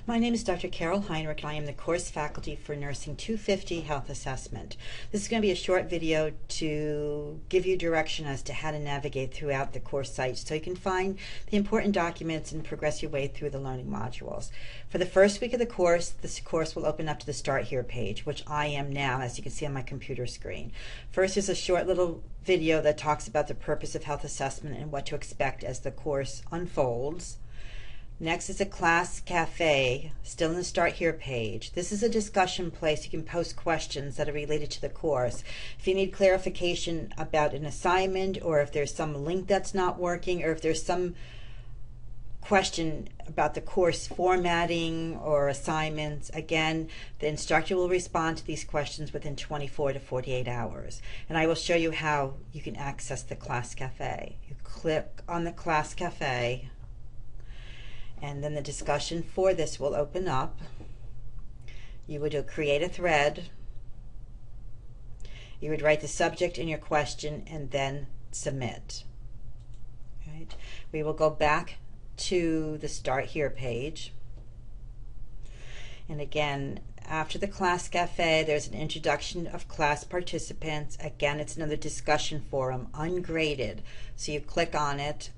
My name is Dr. Carol Heinrich, and I am the course faculty for Nursing 250 Health Assessment. This is going to be a short video to give you direction as to how to navigate throughout the course site so you can find the important documents and progress your way through the learning modules. For the first week of the course, this course will open up to the Start Here page, which I am now, as you can see on my computer screen. First is a short little video that talks about the purpose of health assessment and what to expect as the course unfolds. Next is a class cafe, still in the Start Here page. This is a discussion place you can post questions that are related to the course. If you need clarification about an assignment, or if there's some link that's not working, or if there's some question about the course formatting or assignments, again, the instructor will respond to these questions within 24 to 48 hours. And I will show you how you can access the class cafe. You click on the class cafe, and then the discussion for this will open up. You would create a thread. You would write the subject in your question and then submit. Right. We will go back to the Start Here page. And again, after the class cafe, there's an introduction of class participants. Again, it's another discussion forum, ungraded. So you click on it,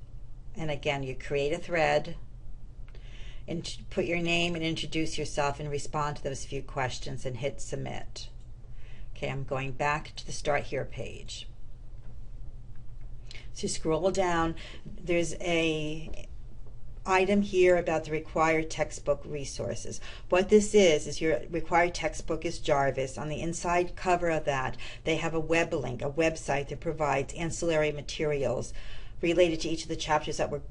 and again, you create a thread, and put your name and introduce yourself and respond to those few questions and hit submit. Okay, I'm going back to the Start Here page. So you scroll down, there's a item here about the required textbook resources. What this is your required textbook is Jarvis. On the inside cover of that, they have a web link, a website that provides ancillary materials related to each of the chapters that we're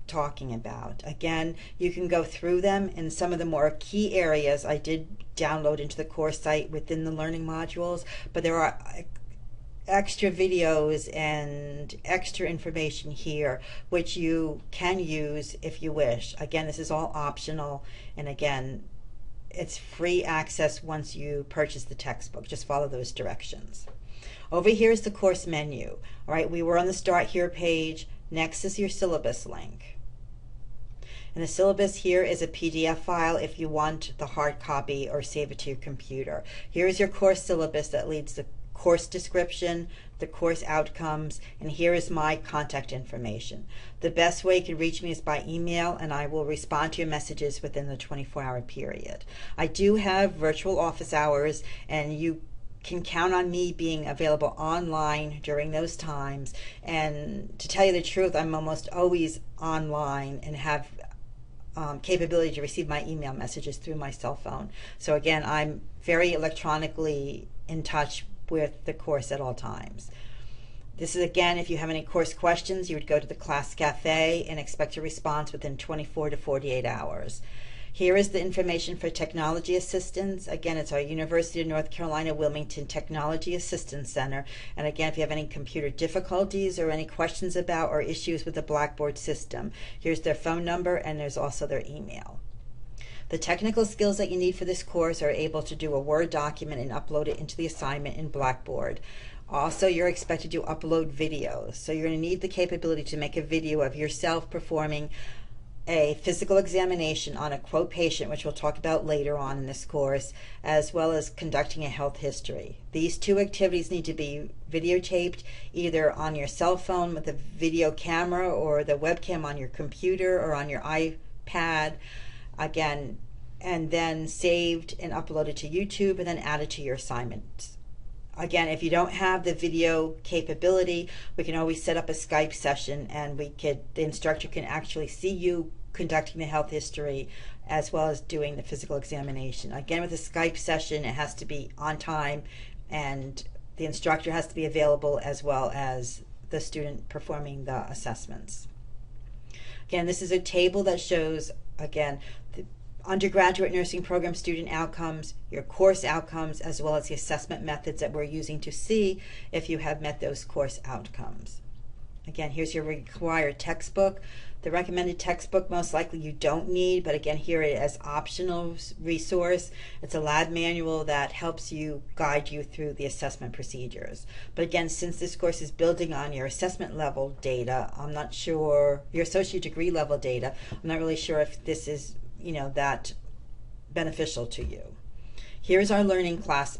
talking about. Again, you can go through them, and some of the more key areas I did download into the course site within the learning modules, but there are extra videos and extra information here which you can use if you wish. Again, this is all optional, and again, it's free access once you purchase the textbook. Just follow those directions. Over here is the course menu. All right, we were on the Start Here page. Next is your syllabus link. And the syllabus here is a PDF file if you want the hard copy or save it to your computer. Here's your course syllabus that leads the course description, the course outcomes, and here is my contact information. The best way you can reach me is by email, and I will respond to your messages within the 24-hour period. I do have virtual office hours, and you can count on me being available online during those times. And to tell you the truth, I'm almost always online and have capability to receive my email messages through my cell phone. So again, I'm very electronically in touch with the course at all times. This is, again, if you have any course questions, you would go to the class cafe and expect a response within 24 to 48 hours. Here is the information for technology assistance. Again, it's our University of North Carolina Wilmington Technology Assistance Center. And again, if you have any computer difficulties or any questions about or issues with the Blackboard system, here's their phone number, and there's also their email. The technical skills that you need for this course are able to do a Word document and upload it into the assignment in Blackboard. Also, you're expected to upload videos. So you're going to need the capability to make a video of yourself performing a physical examination on a quote patient, which we'll talk about later on in this course, as well as conducting a health history. These two activities need to be videotaped either on your cell phone with a video camera or the webcam on your computer or on your iPad, again, and then saved and uploaded to YouTube and then added to your assignments. Again, if you don't have the video capability, we can always set up a Skype session, and the instructor can actually see you conducting the health history as well as doing the physical examination. Again, with a Skype session, it has to be on time, and the instructor has to be available as well as the student performing the assessments. Again, this is a table that shows, again, the undergraduate nursing program student outcomes, your course outcomes, as well as the assessment methods that we're using to see if you have met those course outcomes. Again, here's your required textbook. The recommended textbook most likely you don't need, but again, here it is optional resource. It's a lab manual that helps you guide you through the assessment procedures. But again, since this course is building on your assessment level data, I'm not sure, your associate degree level data, I'm not really sure if this is, that beneficial to you. Here's our learning class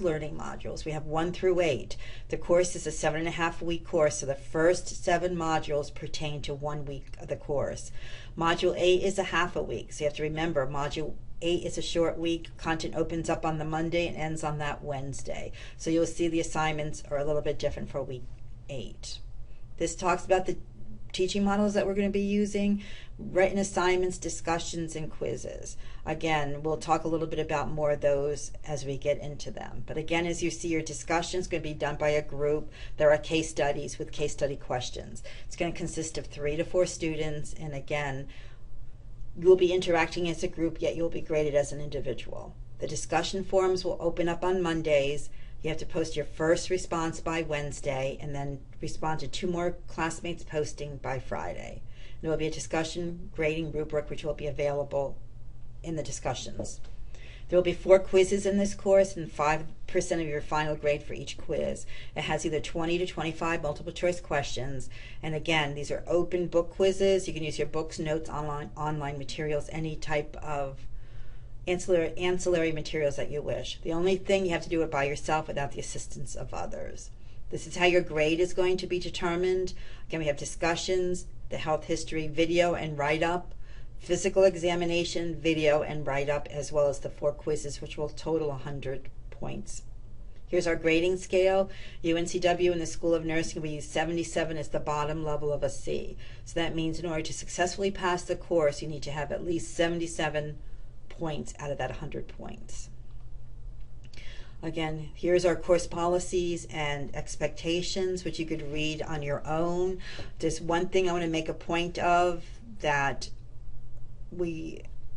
learning modules. We have 1 through 8. The course is a 7.5-week course, so the first 7 modules pertain to 1 week of the course. Module 8 is a half a week, so you have to remember Module 8 is a short week. Content opens up on the Monday and ends on that Wednesday. So you'll see the assignments are a little bit different for week 8. This talks about the teaching models that we're going to be using, written assignments, discussions, and quizzes. Again, we'll talk a little bit about more of those as we get into them. But again, as you see, your discussion is going to be done by a group. There are case studies with case study questions. It's going to consist of 3 to 4 students, and again, you'll be interacting as a group, yet you'll be graded as an individual. The discussion forums will open up on Mondays. You have to post your first response by Wednesday and then respond to 2 more classmates posting by Friday. There will be a discussion grading rubric which will be available in the discussions. There will be 4 quizzes in this course and 5% of your final grade for each quiz. It has either 20 to 25 multiple choice questions. And again, these are open book quizzes. You can use your books, notes, online materials, any type of ancillary materials that you wish. The only thing, you have to do it by yourself without the assistance of others. This is how your grade is going to be determined. Again, we have discussions, the health history, video and write-up, physical examination, video and write-up, as well as the 4 quizzes, which will total 100 points. Here's our grading scale. UNCW and the School of Nursing, we use 77 as the bottom level of a C. So that means in order to successfully pass the course, you need to have at least 77 points out of that 100 points. Again, here's our course policies and expectations, which you could read on your own. There's one thing I want to make a point of, that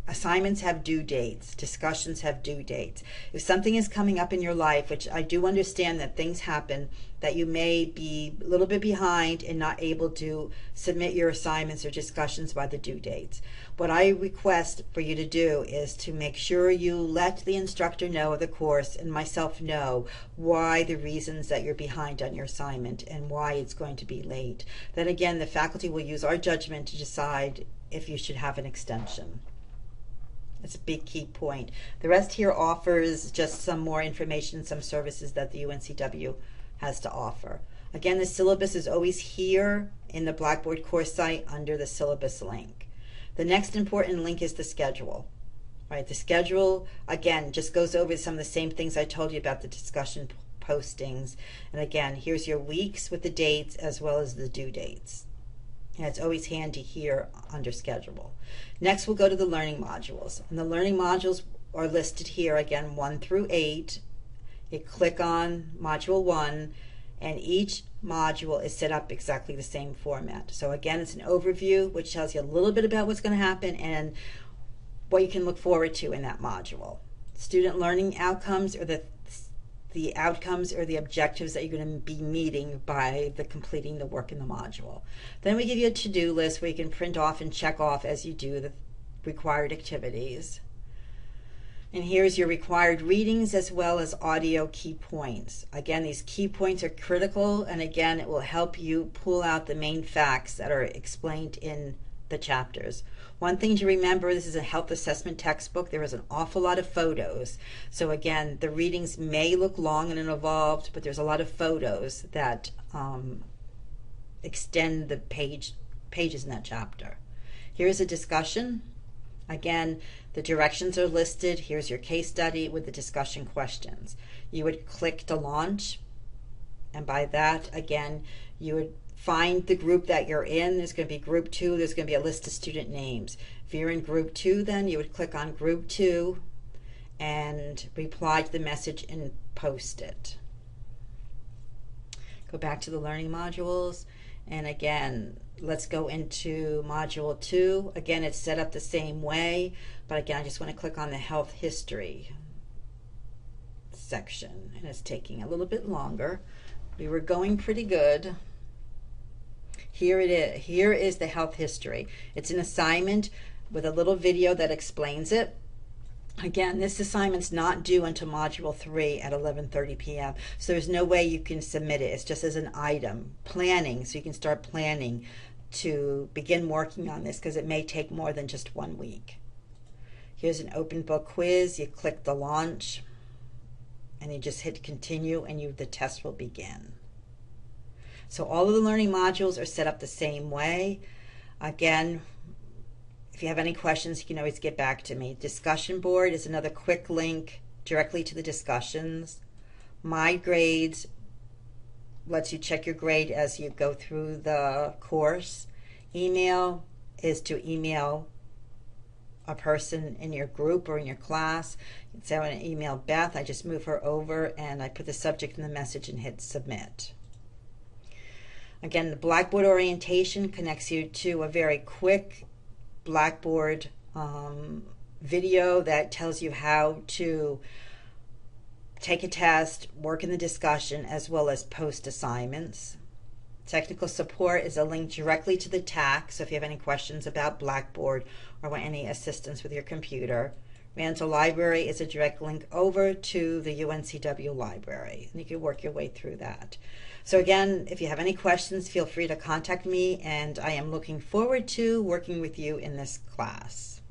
assignments have due dates, discussions have due dates. If something is coming up in your life, which I do understand that things happen, that you may be a little bit behind and not able to submit your assignments or discussions by the due dates. What I request for you to do is to make sure you let the instructor know of the course and myself know why the reasons that you're behind on your assignment and why it's going to be late. Then again, the faculty will use our judgment to decide if you should have an extension. That's a big key point. The rest here offers just some more information, some services that the UNCW has to offer. Again, the syllabus is always here in the Blackboard course site under the syllabus link. The next important link is the schedule. Right, the schedule, again, just goes over some of the same things I told you about the discussion postings. And again, here's your weeks with the dates as well as the due dates. And it's always handy here under schedule. Next, we'll go to the learning modules. And the learning modules are listed here, again, 1 through 8. You click on Module 1, and each module is set up exactly the same format. So again, it's an overview, which tells you a little bit about what's going to happen and what you can look forward to in that module. Student learning outcomes are the outcomes or the objectives that you're going to be meeting by completing the work in the module. Then we give you a to-do list where you can print off and check off as you do the required activities. And here's your required readings as well as audio key points. Again, these key points are critical, and again, it will help you pull out the main facts that are explained in the chapters. One thing to remember, this is a health assessment textbook. There is an awful lot of photos. So again, the readings may look long and involved, but there's a lot of photos that extend the pages in that chapter. Here's a discussion. Again, the directions are listed. Here's your case study with the discussion questions. You would click to launch, and by that, again, you would find the group that you're in. There's going to be group 2. There's going to be a list of student names. If you're in group 2, then you would click on group 2 and reply to the message and post it. Go back to the learning modules, and again, let's go into module 2. Again, it's set up the same way, but again, I just want to click on the health history section, and it's taking a little bit longer. We were going pretty good. Here it is. Here is the health history. It's an assignment with a little video that explains it. Again, this assignment's not due until module 3 at 11:30 p.m. So there's no way you can submit it. It's just as an item. Planning, so you can start planning to begin working on this because it may take more than just 1 week. Here's an open book quiz. You click the launch and you just hit continue and the test will begin. So all of the learning modules are set up the same way. Again, if you have any questions, you can always get back to me. Discussion board is another quick link directly to the discussions. My grades lets you check your grade as you go through the course. Email is to email a person in your group or in your class. You can say I want to email Beth. I just move her over and I put the subject in the message and hit submit. Again, the Blackboard orientation connects you to a very quick Blackboard video that tells you how to take a test, work in the discussion, as well as post assignments. Technical support is a link directly to the TAC, so if you have any questions about Blackboard or want any assistance with your computer. Randall Library is a direct link over to the UNCW library, and you can work your way through that. So again, if you have any questions, feel free to contact me, and I am looking forward to working with you in this class.